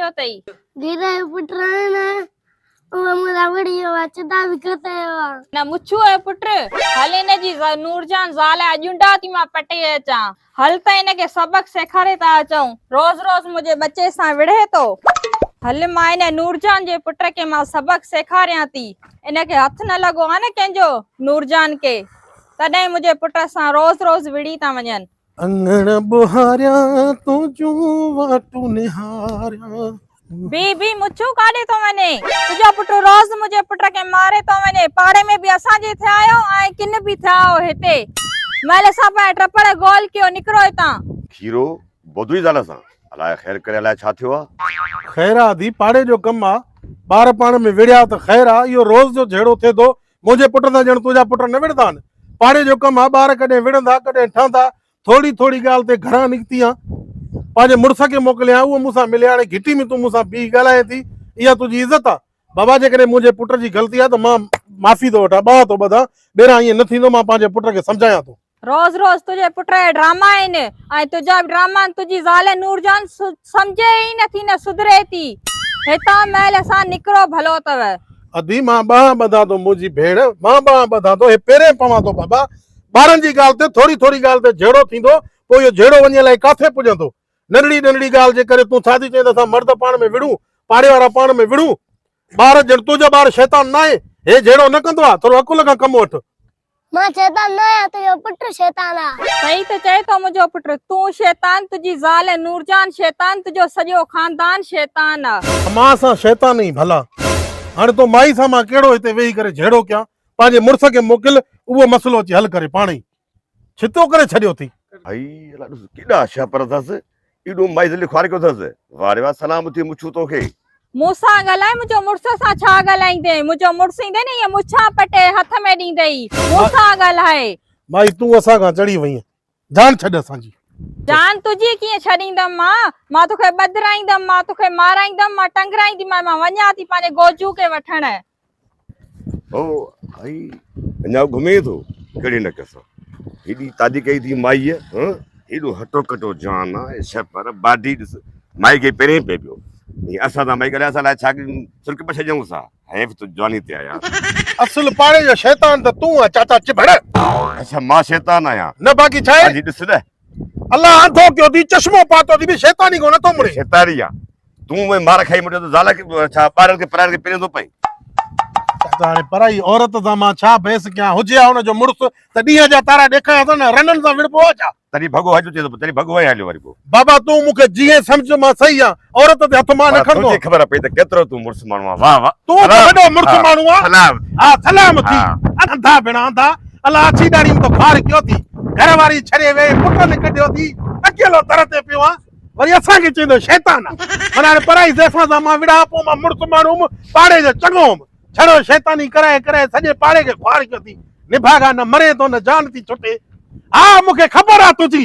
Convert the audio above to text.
कयो तई धीरे पुटराना ओ मुरा वीडियो वाचदा भी करते हो ना मुछू है पुट हले ने जी नूरजान ज़ाल अजुंडा ती मां पटे अचा हल त इनके सबक सेखारे ता अचऊं रोज रोज मुझे बच्चे सा विढ़े तो हल मां ने नूरजान जे पुट के मां सबक सेखारिया ती इनके हथ न लगो है न कंजो नूरजान के तडे मुझे पुट सा रोज रोज विड़ी ता वणन अंगण बुहारिया तो जो वाटू निहारिया बी मुछू काढे तो वने तुझो पुट रोज मुझे पुट के मारे तो वने पाड़े में भी असा जे थे आयो आई किन भी थे आओ हेते मेले सा पे ट्रपड़े गोल कियो निकरो इता खीरो बोधुई जाला सा अलाए खैर करे अलाए छा थियो आ खैरा दी पाड़े जो कम आ बार पाण में विड़िया तो खैर आ यो रोज जो झेड़ो थे तो मुझे पुट दा जण तुझा पुट न विड़दा पाड़े जो कम आ बार कदे विड़ंदा कदे ठंदा थोड़ी थोड़ी गाल ते घरा निकती आ पाजे मुड़स के मोकलिया वो मुसा मिलिया ने घिटी में तू मुसा बी गलाए थी या तुझी इज्जत आ बाबा जे करे मुझे पुट जी गलती आ तो मां माफी तो वठा बा तो बदा बेरा ये न थींदो मां पाजे पुट के समझाया तो रोज रोज तुझे पुट ड्रामा आइन आई तुझा ड्रामा तुझी ज़ाल नूरजान समझे ही न थी न सुधरे थी हेता मेले सा निकरो भलो तव अदी मां बा बदा तो मुझी भेड़ मां बा बदा तो हे पेरे पवा तो बाबा बारन जी गाल ते थोड़ी थोड़ी गाल ते झेड़ो थींदो पो यो झेड़ो वने लाए काथे पुजंदो नंढड़ी नंढड़ी गाल जे करे तू सादी चेंदा सा मर्द पाण में विड़ू पाड़े वाला पाण में विड़ू बार जण तुझा बार शैतान ना है हे झेड़ो न कंदो आ थोरो अकुल का कम वठ मां शैतान ना है तो यो पुट शैतान आ सही तो चए तो मुझो पुट तू शैतान तुझी ज़ाल नूरजान शैतान तुझो सजो खानदान शैतान आ मां सा शैतान ही भला हाणे तो माई सा मां केड़ो इते वेही करे झेड़ो क्या पाजे मुड़स के मोकिल वो मसलो ची हल करे पाणी छितो करे छडियो थी भाई अला केडा छा परथस इडो माई जल्दी ख्वार को थस वारे वा सलामती मुछू तोखे मूसा गलाए मुझो मुड़स सा छा गलाइंदे मुझो मुड़स इंदे ने ये मुछा पटे हाथ में दींदई मूसा गलाए माई तू असा का चढ़ी वई जान छड असा जी जान तुझी किए छडींदम मां तोखे बदराइंदम मां तोखे माराइंदम मां टंगराइंदी मां वन्या थी पाने गोजू के वठण ओ भाई अञा घुमे तो केड़ी न कसो हेडी तादी कई थी माई ह हेडो हटो कटो जान है छपर बाडी माई के पेरे पे पियो ये असा दा माई करे असा ला छा सुरक पे छजऊ सा है तो जवानी ते आया असल पाड़े जो शैतान त तू आ चाचा चिभड़ अच्छा मां शैतान आया न बाकी छाए जी दिस दे अल्लाह आंधो क्यों दी चश्मो पातो दी भी शैतानी को न तो मुड़े शैतानिया तू वे मार खाई मुटे तो जाला के छा पारन के परार के पेरे तो पई चाचा ने पराई औरत दा मां छा बेस क्या हुजे उन जो मुड़स त डीह जा तारा देखया तो न रनन सा विड़पो जा तरी भगो हजो ते तरी भगो हलियो वरी को बाबा तू मुके जीए समझ मां सही आ औरत ते हथ मां न खणदो तुझे खबर पई त केतरो तू मुड़स मानवा वाह वाह तू तो बड़ो मुड़स मानू आ सलाम हां सलाम थी अंधा बिना अंधा अल्लाह अच्छी दाड़ी तो खार क्यों थी घर वाली छड़े वे पुट ने कढियो थी अकेलो तरते पियो आ वरी असा के चेंदो शैतान मना पराई जैसा दा मां विड़ा पो मां मुड़स मानू पाड़े जो चंगो छड़ो शैतानी कराए कराए सजे पाड़े के ख्वार क्यों थी निभागा न मरे तो न जान थी छुटे हाँ मुके खबर आ तुझी